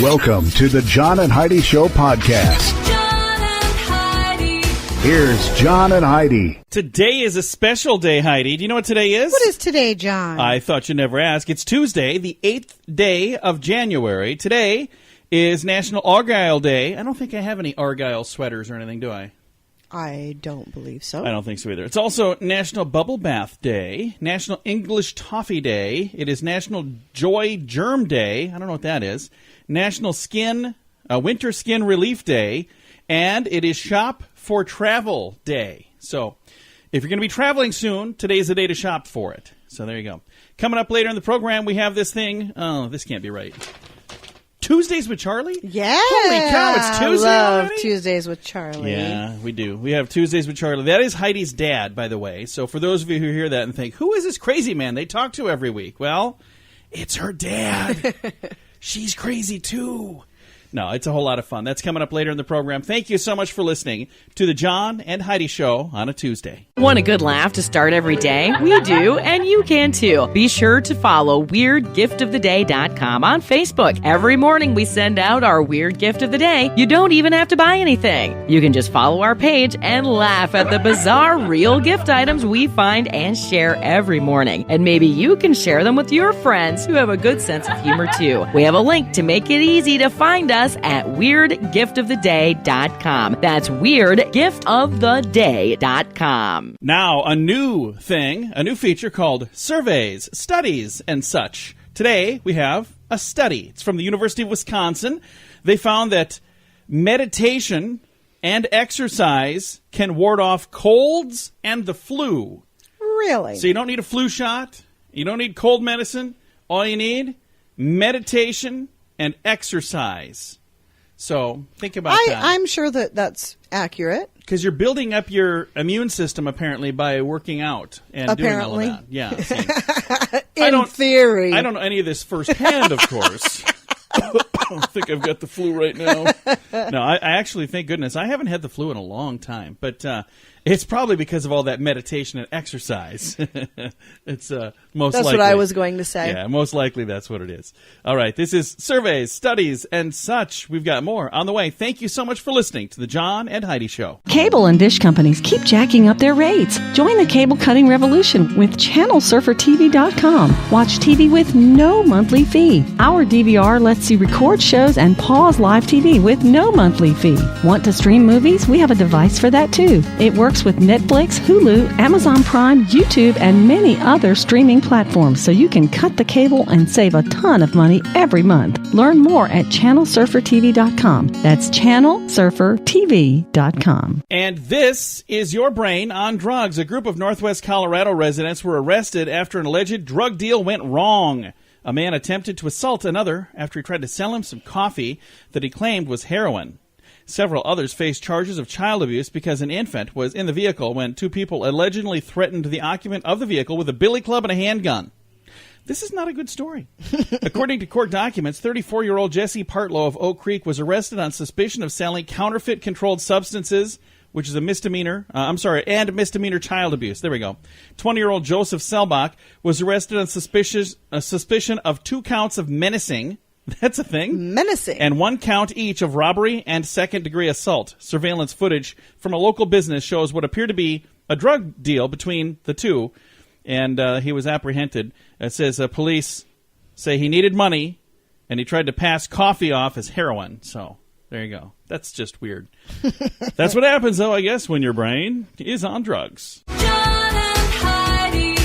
Welcome to the John and Heidi Show podcast. John and Heidi. Here's John and Heidi. Today is a special day, Heidi. Do you know what today is? What is today, John? I thought you'd never ask. It's Tuesday, the 8th day of January. Today is National Argyle Day. I don't think I have any Argyle sweaters or anything, do I? I don't believe so. I don't think so either. It's also National Bubble Bath Day, National English Toffee Day. It is National Joy Germ Day. I don't know what that is. National Winter Skin Relief Day, and it is Shop for Travel Day. So if you're going to be traveling soon, today's the day to shop for it. So there you go. Coming up later in the program, we have this thing. Oh, this can't be right. Tuesdays with Charlie? Yeah. Holy cow, it's Tuesday I love already? Tuesdays with Charlie. Yeah, we do. We have Tuesdays with Charlie. That is Heidi's dad, by the way. So for those of you who hear that and think, who is this crazy man they talk to every week? Well, it's her dad. She's crazy, too. No, it's a whole lot of fun. That's coming up later in the program. Thank you so much for listening to the John and Heidi Show on a Tuesday. Want a good laugh to start every day? We do, and you can too. Be sure to follow WeirdGiftOfTheDay.com on Facebook. Every morning we send out our Weird Gift of the Day. You don't even have to buy anything. You can just follow our page and laugh at the bizarre real gift items we find and share every morning. And maybe you can share them with your friends who have a good sense of humor too. We have a link to make it easy to find us at WeirdGiftOfTheDay.com. That's WeirdGiftOfTheDay.com. Now, a new feature called Surveys, Studies, and Such. Today, we have a study. It's from the University of Wisconsin. They found that meditation and exercise can ward off colds and the flu. Really? So you don't need a flu shot. You don't need cold medicine. All you need, meditation and exercise. So think about that. I'm sure that's accurate. Because you're building up your immune system, apparently, by working out and doing all of that. Yeah. See. In theory. I don't know any of this firsthand, of course. I don't think I've got the flu right now. No, I actually, thank goodness, I haven't had the flu in a long time. But it's probably because of all that meditation and exercise. It's most That's likely. what I was going to say. Yeah, most likely that's what it is. All right, this is Surveys, Studies, and Such. We've got more on the way. Thank you so much for listening to the John and Heidi Show. Cable and dish companies keep jacking up their rates. Join the cable cutting revolution with ChannelSurferTV.com. Watch TV with no monthly fee. Our DVR lets you record shows and pause live TV with no monthly fee. Want to stream movies? We have a device for that too. It works with Netflix, Hulu, Amazon Prime, YouTube, and many other streaming platforms, so you can cut the cable and save a ton of money every month. Learn more at ChannelSurferTV.com. That's ChannelSurferTV.com. And this is your brain on drugs. A group of Northwest Colorado residents were arrested after an alleged drug deal went wrong. A man attempted to assault another after he tried to sell him some coffee that he claimed was heroin. Several others faced charges of child abuse because an infant was in the vehicle when two people allegedly threatened the occupant of the vehicle with a billy club and a handgun. This is not a good story. According to court documents, 34-year-old Jesse Partlow of Oak Creek was arrested on suspicion of selling counterfeit controlled substances, which is a misdemeanor, and misdemeanor child abuse. There we go. 20-year-old Joseph Selbach was arrested on suspicion of 2 counts of menacing. That's a thing. Menacing. And 1 count each of robbery and second-degree assault. Surveillance footage from a local business shows what appeared to be a drug deal between the two, and he was apprehended. It says police say he needed money, and he tried to pass coffee off as heroin. So there you go. That's just weird. That's what happens, though, I guess, when your brain is on drugs. John and Heidi.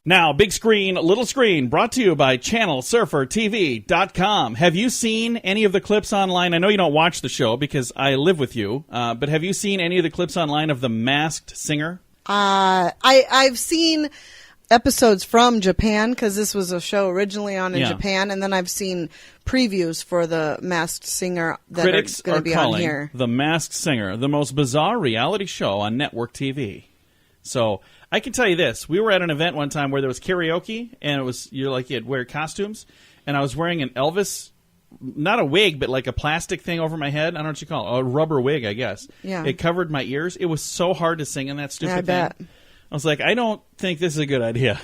Now, big screen, little screen, brought to you by ChannelSurferTV.com. Have you seen any of the clips online? I know you don't watch the show because I live with you, but have you seen any of the clips online of The Masked Singer? I've seen episodes from Japan because this was a show originally on in Japan, and then I've seen previews for The Masked Singer that Critics are going to be on here. The Masked Singer the most bizarre reality show on network TV. So I can tell you this. We were at an event one time where there was karaoke, and it was you had wear costumes, and I was wearing an Elvis, not a wig, but like a plastic thing over my head. I don't know what you call it. A rubber wig, I guess. Yeah. It covered my ears. It was so hard to sing in that stupid I thing. bet. I was like, I don't think this is a good idea.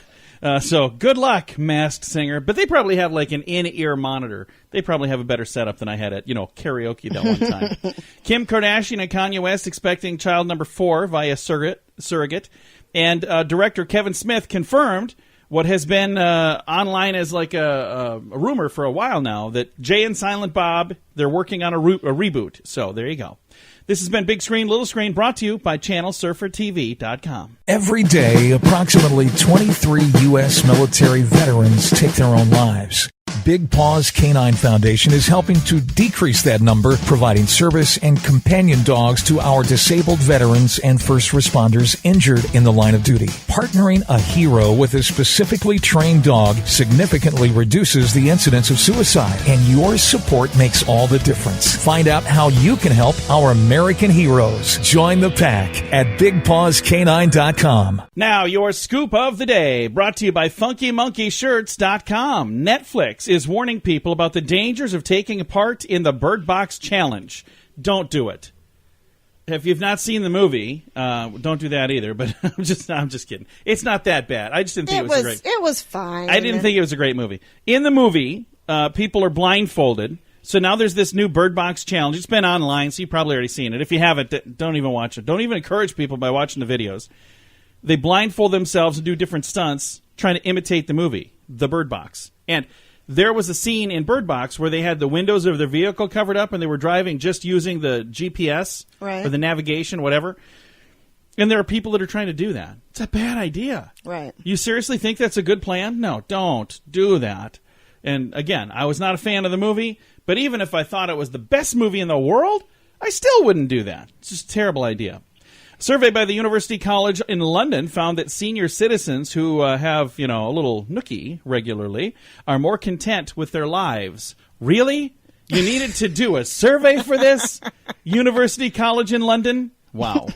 So good luck, Masked Singer. But they probably have like an in-ear monitor. They probably have a better setup than I had at, karaoke that one time. Kim Kardashian and Kanye West expecting child number 4 via surrogate. And director Kevin Smith confirmed what has been online as like a rumor for a while now, that Jay and Silent Bob, they're working on a reboot. So there you go. This has been Big Screen, Little Screen, brought to you by ChannelSurferTV.com. Every day, approximately 23 U.S. military veterans take their own lives. Big Paws Canine Foundation is helping to decrease that number, providing service and companion dogs to our disabled veterans and first responders injured in the line of duty. Partnering a hero with a specifically trained dog significantly reduces the incidence of suicide, and your support makes all the difference. Find out how you can help our American heroes. Join the pack at BigPawsCanine.com. Now, your scoop of the day, brought to you by FunkyMonkeyShirts.com. Netflix is warning people about the dangers of taking part in the Bird Box Challenge. Don't do it. If you've not seen the movie, don't do that either. But I'm just kidding. It's not that bad. I just didn't think it was great. It was fine. I didn't think it was a great movie. In the movie, people are blindfolded. So now there's this new Bird Box Challenge. It's been online, so you've probably already seen it. If you haven't, don't even watch it. Don't even encourage people by watching the videos. They blindfold themselves and do different stunts trying to imitate the movie, The Bird Box. And there was a scene in Bird Box where they had the windows of their vehicle covered up and they were driving just using the GPS or the navigation, whatever. And there are people that are trying to do that. It's a bad idea. Right. You seriously think that's a good plan? No, don't do that. And again, I was not a fan of the movie, but even if I thought it was the best movie in the world, I still wouldn't do that. It's just a terrible idea. A survey by the University College in London found that senior citizens who have, a little nookie regularly are more content with their lives. Really? You needed to do a survey for this? University College in London? Wow.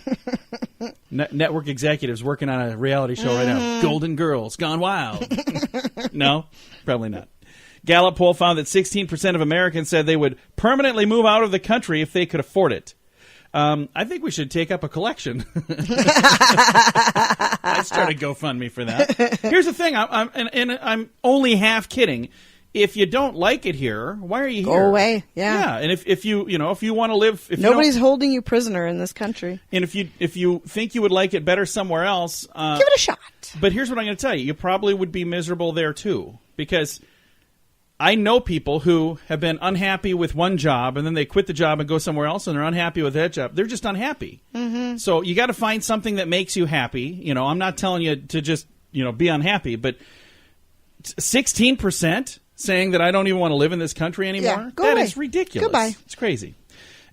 Network executives working on a reality show right now. Golden Girls Gone Wild. No? Probably not. Gallup poll found that 16% of Americans said they would permanently move out of the country if they could afford it. I think we should take up a collection. I started GoFundMe for that. Here's the thing. I'm only half kidding. If you don't like it here, why are you here? Go away. Yeah. And if you want to live, nobody's holding you prisoner in this country. And if you think you would like it better somewhere else, give it a shot. But here's what I'm going to tell you: you probably would be miserable there too, because I know people who have been unhappy with one job and then they quit the job and go somewhere else and they're unhappy with that job. They're just unhappy. Mm-hmm. So you got to find something that makes you happy. I'm not telling you to just, be unhappy, but 16% saying that I don't even want to live in this country anymore. Yeah, go away. Is ridiculous. Goodbye. It's crazy.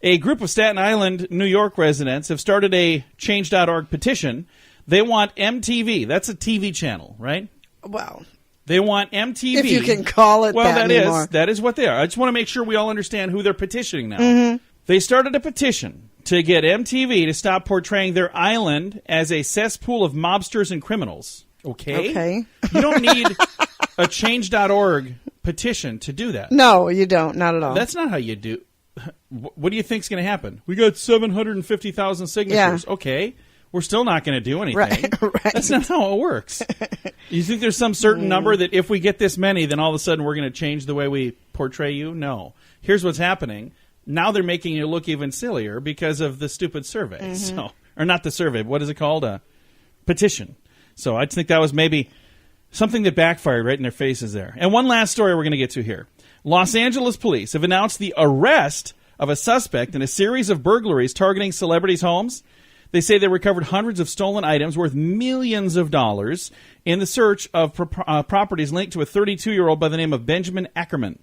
A group of Staten Island, New York residents have started a Change.org petition. They want MTV. That's a TV channel, right? Well, they want MTV. if you can call it that anymore. That is what they are. I just want to make sure we all understand who they're petitioning now. Mm-hmm. They started a petition to get MTV to stop portraying their island as a cesspool of mobsters and criminals. Okay. You don't need a Change.org petition to do that. No, you don't. Not at all. That's not how you do. What do you think's going to happen? We got 750,000 signatures. Yeah. Okay. We're still not going to do anything. Right. That's not how it works. You think there's some certain number that if we get this many, then all of a sudden we're going to change the way we portray you? No. Here's what's happening. Now they're making you look even sillier because of the stupid survey. Mm-hmm. So, or not the survey. What is it called? A petition. So I think that was maybe something that backfired right in their faces there. And one last story we're going to get to here. Los Angeles police have announced the arrest of a suspect in a series of burglaries targeting celebrities' homes. They say they recovered hundreds of stolen items worth millions of dollars in the search of properties linked to a 32-year-old by the name of Benjamin Ackerman.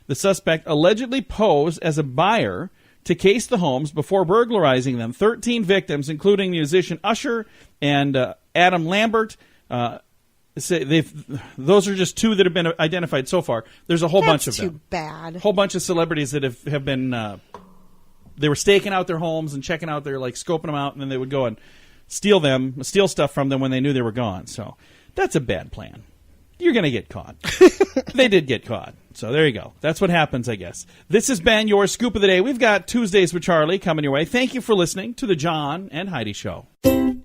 The suspect allegedly posed as a buyer to case the homes before burglarizing them. 13 victims, including musician Usher and Adam Lambert. Those are just two that have been identified so far. There's a whole bunch of them. That's too bad. A whole bunch of celebrities that have been... they were staking out their homes and checking out their, scoping them out, and then they would go and steal stuff from them when they knew they were gone. So that's a bad plan. You're going to get caught. They did get caught. So there you go. That's what happens, I guess. This has been your Scoop of the Day. We've got Tuesdays with Charlie coming your way. Thank you for listening to the John and Heidi Show.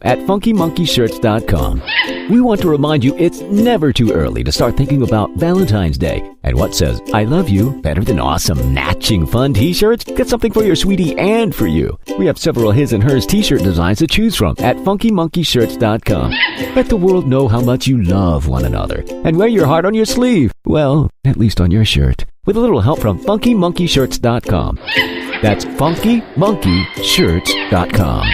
at funkymonkeyshirts.com. We want to remind you it's never too early to start thinking about Valentine's Day. And what says I love you better than awesome, matching fun t-shirts? Get something for your sweetie and for you. We have several his and hers t-shirt designs to choose from at funkymonkeyshirts.com. Let the world know how much you love one another. And wear your heart on your sleeve. Well, at least on your shirt. With a little help from funkymonkeyshirts.com. That's funkymonkeyshirts.com.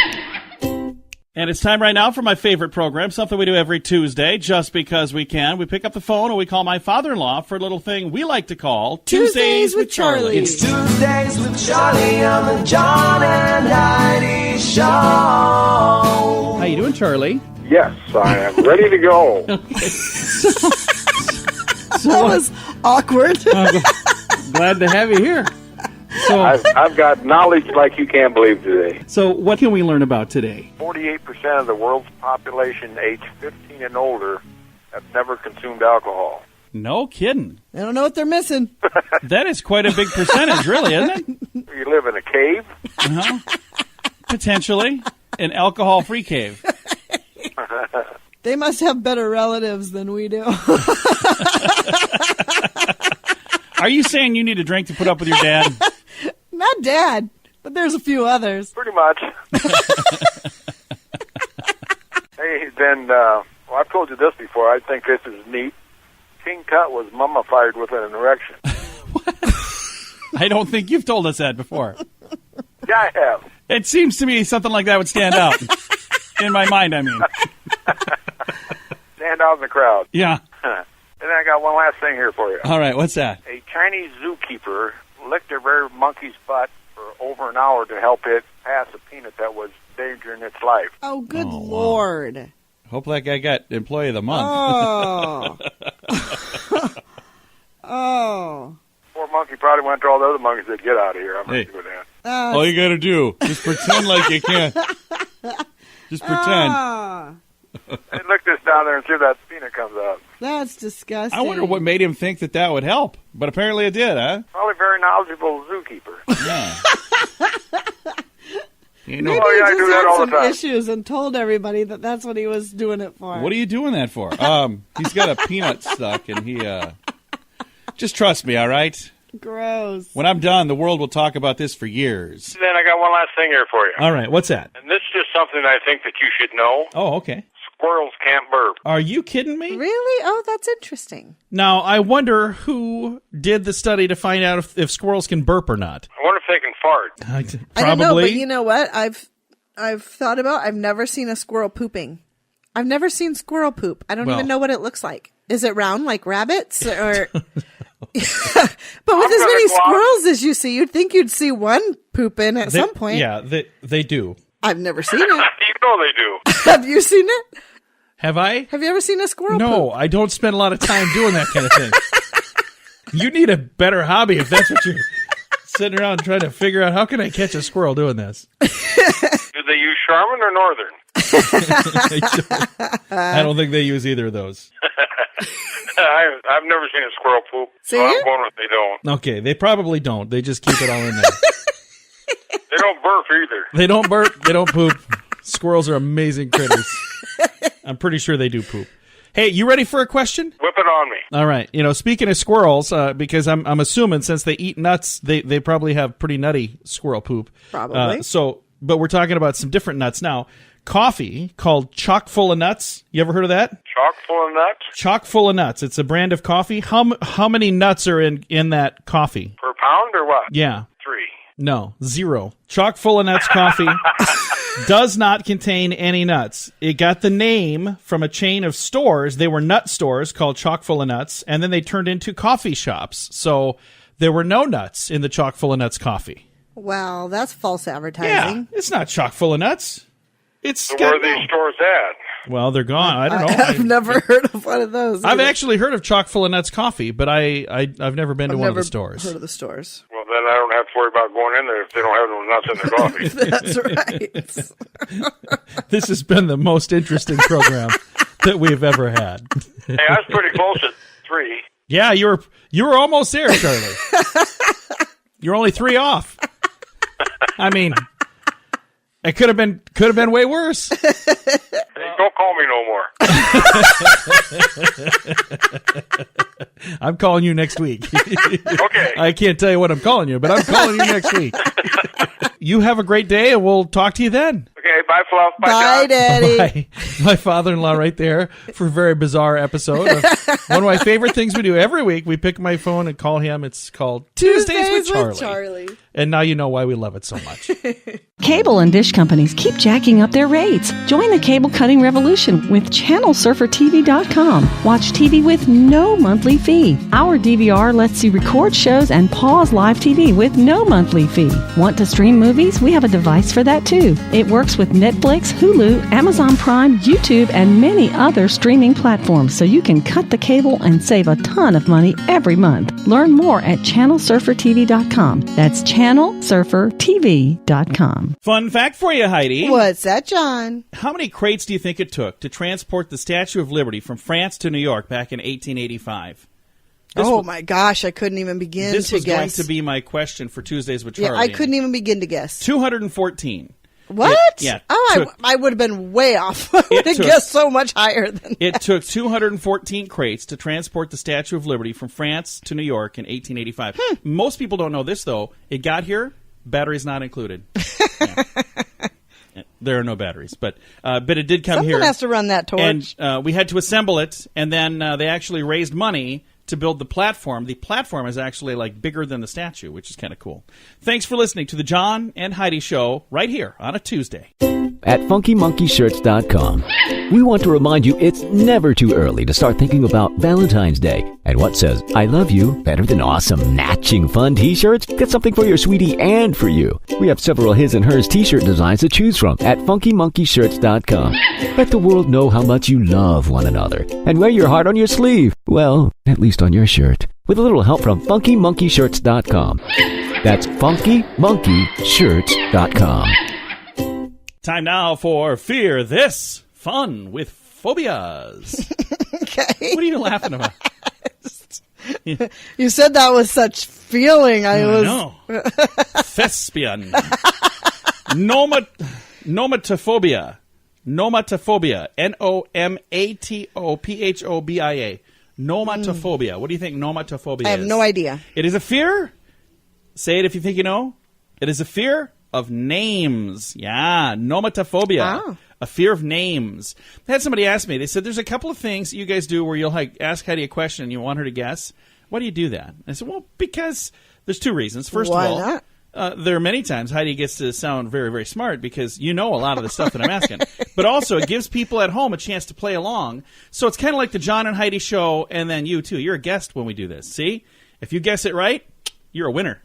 And it's time right now for my favorite program, something we do every Tuesday just because we can. We pick up the phone and we call my father-in-law for a little thing we like to call Tuesdays with Charlie. It's Tuesdays with Charlie on the John and Heidi Show. How you doing, Charlie? Yes, I am ready to go. That was awkward. Glad to have you here. So, I've got knowledge like you can't believe today. So what can we learn about today? 48% of the world's population aged 15 and older have never consumed alcohol. No kidding. I don't know what they're missing. That is quite a big percentage, really, isn't it? You live in a cave? Uh-huh. Potentially. An alcohol-free cave. They must have better relatives than we do. Are you saying you need a drink to put up with your dad? Not Dad, but there's a few others. Pretty much. Hey, then, well, I've told you this before. I think this is neat. King Tut was mummified with an erection. I don't think you've told us that before. Yeah, I have. It seems to me something like that would stand out. In my mind, I mean. Stand out in the crowd. Yeah. And I got one last thing here for you. All right, what's that? A Chinese zookeeper licked a rare monkey's butt for over an hour to help it pass a peanut that was endangering its life. Oh, good Lord. Hope that guy got Employee of the Month. Oh. Oh. Poor monkey probably went to all the other monkeys that get out of here. I'm not doing that. All you got to do, just pretend like you can't. Just pretend. Hey, look this down there and see if that peanut comes out. That's disgusting. I wonder what made him think that that would help. But apparently it did, huh? Probably very knowledgeable zookeeper. Yeah. You Maybe know, he I just do that had all the some time. issues and told everybody that that's what he was doing it for. what are you doing that for? He's got a peanut stuck, and he. Just trust me, all right? Gross. When I'm done, the world will talk about this for years. Then I got one last thing here for you. All right, what's that? And this is just something I think that you should know. Oh, okay. Squirrels can't burp. Are you kidding me? Really? Oh, that's interesting. Now, I wonder who did the study to find out if squirrels can burp or not. I wonder if they can fart. Probably. I don't know, but you know what? I've thought about. I've never seen a squirrel pooping. I've never seen squirrel poop. I don't even know what it looks like. Is it round like rabbits or? But with as many squirrels as you see, you'd think you'd see one pooping at some point. Yeah, they do. I've never seen it. You know they do. Have you seen it? Have I? Have you ever seen a squirrel No, poop? I don't spend a lot of time doing that kind of thing. You need a better hobby if that's what you're sitting around trying to figure out. How can I catch a squirrel doing this? Do they use Charmin or Northern? I don't think they use either of those. I've never seen a squirrel poop, so I'm going with they don't. Okay, they probably don't. They just keep it all in there. They don't burp either. They don't burp. They don't poop. Squirrels are amazing critters. I'm pretty sure they do poop. Hey, you ready for a question? Whip it on me. All right. You know, speaking of squirrels, because I'm assuming since they eat nuts, they probably have pretty nutty squirrel poop. Probably. But we're talking about some different nuts now. Coffee called Chock full of nuts. You ever heard of that? Chock full of nuts? Chock full of nuts. It's a brand of coffee. How many nuts are in that coffee? Per pound or what? Yeah. 3. No, 0. Chock full of nuts coffee does not contain any nuts. It got the name from a chain of stores. They were nut stores called Chock full of nuts, and then they turned into coffee shops. So there were no nuts in the Chock full of nuts coffee. Well, that's false Yeah, advertising. it's not chock full of nuts. It's So where are these stores at? Well, they're gone. I don't know. I've never heard of one of those. I've either. actually heard of Chock full of nuts coffee, but I've never been to one of the stores. Heard of the stores. Well, then I don't have to worry about going in there if they don't have no nuts in their coffee. That's right. This has been the most interesting program that we've ever had. Hey, I was pretty close at 3. Yeah, you were almost there, Charlie. You're only 3 off. I mean, It could have been way worse. Hey, don't call me no more. I'm calling you next week. Okay. I can't tell you what I'm calling you, but I'm calling you next week. You have a great day, and we'll talk to you then. Okay, bye, Fluff. Bye, Bye, John. Daddy. Bye. My father-in-law right there for a very bizarre episode. One of my favorite things we do every week, we pick my phone and call him. It's called Tuesdays with Charlie. And now you know why we love it so much. Cable and dish companies keep jacking up their rates. Join the cable cutting revolution with ChannelSurferTV.com. Watch TV with no monthly fee. Our DVR lets you record shows and pause live TV with no monthly fee. Want to stream movies? We have a device for that too. It works with Netflix, Hulu, Amazon Prime, YouTube, and many other streaming platforms, so you can cut the cable and save a ton of money every month. Learn more at ChannelSurferTV.com. That's ChannelSurferTV.com. Fun fact for you, Heidi. What's that, John? How many crates do you think it took to transport the Statue of Liberty from France to New York back in 1885? My gosh, I couldn't even begin to guess. This was going to be my question for Tuesdays with Charlie. Yeah, I couldn't even begin to guess. 214. What? Took- I would have been way off. I would have guessed so much higher than that. It took 214 crates to transport the Statue of Liberty from France to New York in 1885. Most people don't know this, though. It got here, batteries not included. Yeah. There are no batteries, but it did come here. Someone has to run that torch. And we had to assemble it, and then they actually raised money to build the platform. The platform is actually like bigger than the statue, which is kind of cool. Thanks for listening to the John and Heidi Show right here on a Tuesday. At FunkyMonkeyShirts.com, we want to remind you it's never too early to start thinking about Valentine's Day. And what says, I love you, better than awesome, matching fun t-shirts? Get something for your sweetie and for you. We have several his and hers t-shirt designs to choose from at FunkyMonkeyShirts.com. Let the world know how much you love one another. And wear your heart on your sleeve. Well, at least on your shirt. With a little help from FunkyMonkeyShirts.com. That's FunkyMonkeyShirts.com. Time now for Fear This Fun with Phobias. Okay. What are you laughing about? You said that with such feeling. I know. Thespian. Nomatophobia. Nomatophobia. Nomatophobia. Nomatophobia. What do you think nomatophobia is? I have no idea. It is a fear. Say it if you think you know. It is a fear of names. Yeah, nomatophobia. Oh. A fear of names. I had somebody ask me, they said, there's a couple of things you guys do where you'll ask Heidi a question and you want her to guess. Why do you do that? I said, well, because there's two reasons. First Why of all, not? there are many times Heidi gets to sound very, very smart because you know a lot of the stuff that I'm asking. But also, it gives people at home a chance to play along. So it's kind of like the John and Heidi Show, and then you, too. You're a guest when we do this. See? If you guess it right, you're a winner.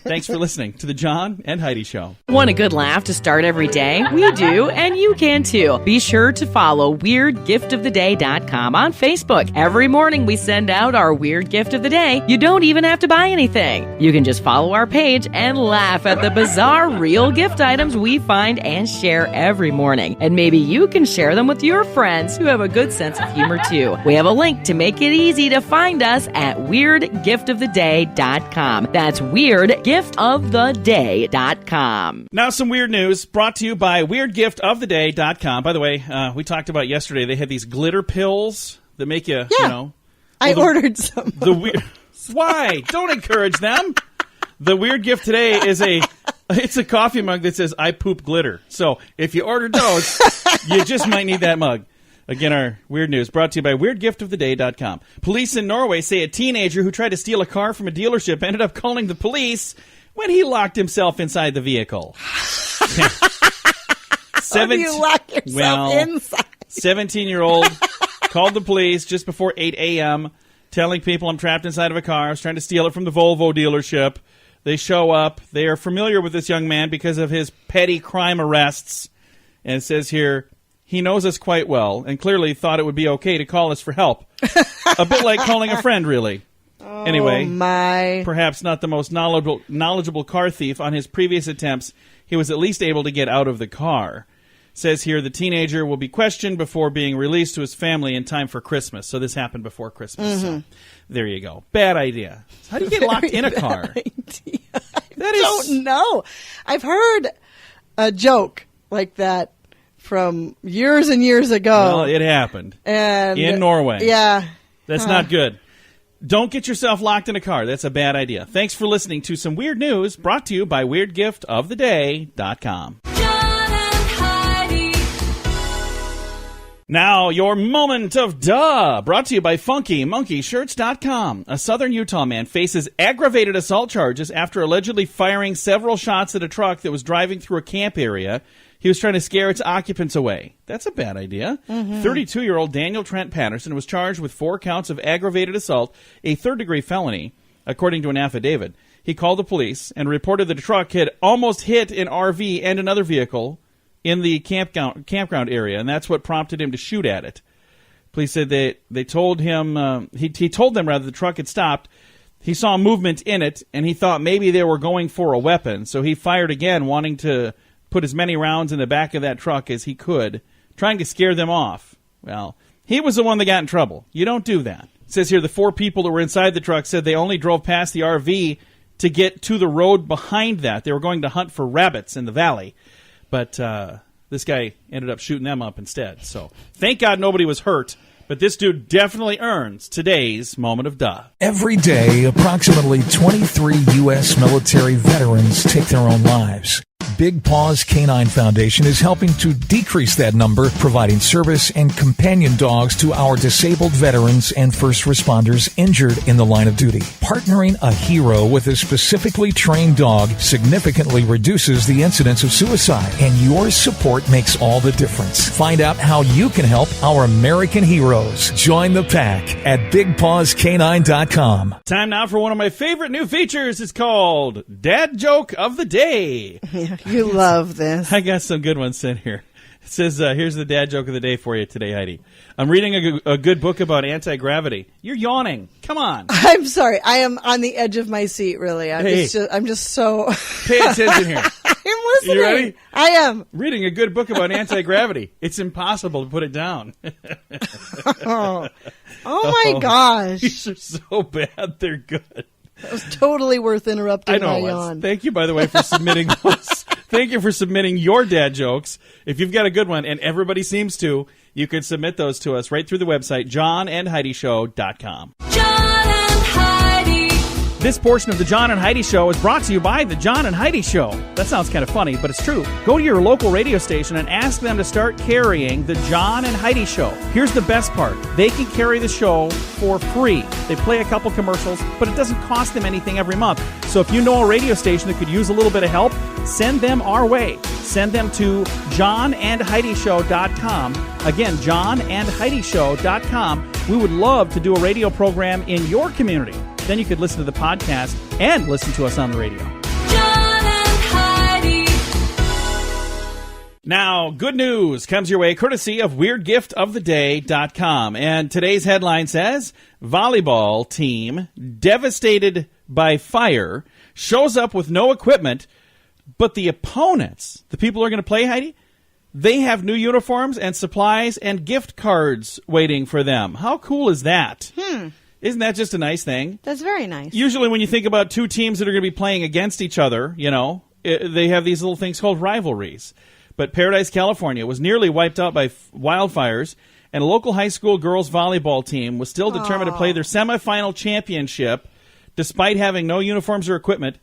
Thanks for listening to the John and Heidi Show. Want a good laugh to start every day? We do, and you can too. Be sure to follow WeirdGiftOfTheDay.com on Facebook. Every morning we send out our Weird Gift of the Day. You don't even have to buy anything. You can just follow our page and laugh at the bizarre real gift items we find and share every morning. And maybe you can share them with your friends who have a good sense of humor too. We have a link to make it easy to find us at WeirdGiftOfTheDay.com. That's WeirdGiftOfTheDay.com. Now some weird news brought to you by WeirdGiftOfTheDay.com. By the way, we talked about yesterday, they had these glitter pills that make you, you know. I ordered some. Why? Don't encourage them. The weird gift today is it's a coffee mug that says, I poop glitter. So if you ordered those, you just might need that mug. Again, our weird news brought to you by WeirdGiftOfTheDay.com. Police in Norway say a teenager who tried to steal a car from a dealership ended up calling the police when he locked himself inside the vehicle. How do you lock yourself inside? 17-year-old called the police just before 8 a.m., telling people I'm trapped inside of a car. I was trying to steal it from the Volvo dealership. They show up. They are familiar with this young man because of his petty crime arrests. And it says here, he knows us quite well and clearly thought it would be okay to call us for help. A bit like calling a friend, really. Anyway, perhaps not the most knowledgeable car thief. On his previous attempts, he was at least able to get out of the car. Says here the teenager will be questioned before being released to his family in time for Christmas. So this happened before Christmas. So there you go. Bad idea. How do you get locked in a car? I don't know. I've heard a joke like that from years and years ago. Well, it happened. And in Norway. Yeah. That's not good. Don't get yourself locked in a car. That's a bad idea. Thanks for listening to some weird news brought to you by WeirdGiftOfTheDay.com. John and Heidi. Now, your moment of duh, brought to you by FunkyMonkeyShirts.com. A southern Utah man faces aggravated assault charges after allegedly firing several shots at a truck that was driving through a camp area. He was trying to scare its occupants away. That's a bad idea. 32-year-old Daniel Trent Patterson was charged with 4 counts of aggravated assault, a third-degree felony, according to an affidavit. He called the police and reported that a truck had almost hit an RV and another vehicle in the campground area, and that's what prompted him to shoot at it. Police said they told him he told them rather the truck had stopped. He saw movement in it, and he thought maybe they were going for a weapon, so he fired again, wanting to put as many rounds in the back of that truck as he could, trying to scare them off. Well, he was the one that got in trouble. You don't do that. It says here the 4 people that were inside the truck said they only drove past the RV to get to the road behind that. They were going to hunt for rabbits in the valley. But this guy ended up shooting them up instead. So thank God nobody was hurt. But this dude definitely earns today's moment of duh. Every day, approximately 23 U.S. military veterans take their own lives. Big Paws Canine Foundation is helping to decrease that number, providing service and companion dogs to our disabled veterans and first responders injured in the line of duty. Partnering a hero with a specifically trained dog significantly reduces the incidence of suicide, and your support makes all the difference. Find out how you can help our American heroes. Join the pack at BigPawsCanine.com. Time now for one of my favorite new features. It's called Dad Joke of the Day. You love this. I got some good ones sent here. It says, here's the dad joke of the day for you today, Heidi. I'm reading a good book about anti-gravity. You're yawning. Come on. I'm sorry. I am on the edge of my seat, really. I'm just so... Pay attention here. I'm listening. You ready? I am. Reading a good book about anti-gravity. It's impossible to put it down. Oh my gosh. These are so bad, they're good. It was totally worth interrupting I know my it was. yawn. Thank you, by the way, for submitting those. Thank you for submitting your dad jokes. If you've got a good one, and everybody seems to, you can submit those to us right through the website, johnandheidishow.com. John and Heidi. This portion of the John and Heidi Show is brought to you by the John and Heidi Show. That sounds kind of funny, but it's true. Go to your local radio station and ask them to start carrying the John and Heidi Show. Here's the best part. They can carry the show for free. They play a couple commercials, but it doesn't cost them anything every month. So if you know a radio station that could use a little bit of help, send them our way. Send them to johnandheidishow.com. Again, johnandheidishow.com. We would love to do a radio program in your community. Then you could listen to the podcast and listen to us on the radio. John and Heidi. Now, good news comes your way courtesy of WeirdGiftOfTheDay.com. And today's headline says, volleyball team devastated by fire shows up with no equipment, but the opponents, the people who are going to play, Heidi, they have new uniforms and supplies and gift cards waiting for them. How cool is that? Isn't that just a nice thing? That's very nice. Usually when you think about two teams that are going to be playing against each other, you know, they have these little things called rivalries. But Paradise, California was nearly wiped out by wildfires, and a local high school girls volleyball team was still determined to play their semifinal championship despite having no uniforms or equipment.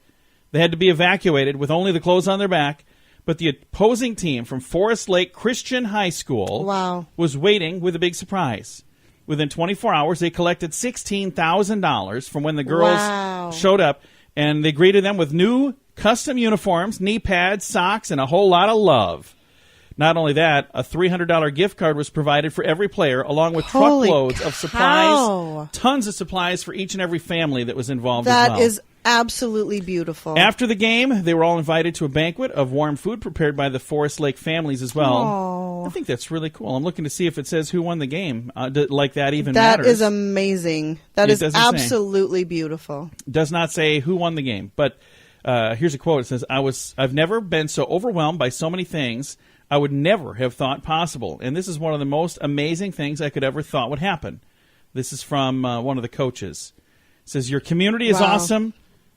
They had to be evacuated with only the clothes on their back. But the opposing team from Forest Lake Christian High School was waiting with a big surprise. Within 24 hours, they collected $16,000 from when the girls showed up, and they greeted them with new custom uniforms, knee pads, socks, and a whole lot of love. Not only that, a $300 gift card was provided for every player, along with truckloads of supplies, tons of supplies for each and every family that was involved as well. That is absolutely beautiful. After the game, they were all invited to a banquet of warm food prepared by the Forest Lake families as well. Aww. I think that's really cool. I'm looking to see if it says who won the game. Like that even matters. That is amazing. That is absolutely beautiful. Does not say who won the game, but here's a quote. It says, I've never been so overwhelmed by so many things I would never have thought possible. And this is one of the most amazing things I could ever thought would happen. This is from one of the coaches. It says, your community is awesome,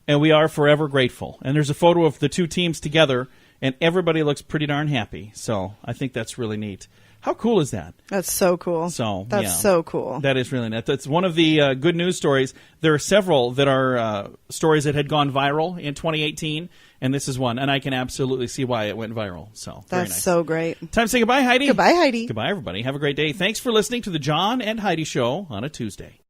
and we are forever grateful. And there's a photo of the two teams together and everybody looks pretty darn happy. So I think that's really neat. How cool is that? That's so cool. That's so cool. That is really neat. That's one of the good news stories. There are several that are stories that had gone viral in 2018, and this is one. And I can absolutely see why it went viral. So very That's nice. so great. Time to say goodbye, Heidi. Goodbye, Heidi. Goodbye, everybody. Have a great day. Thanks for listening to the John and Heidi Show on a Tuesday.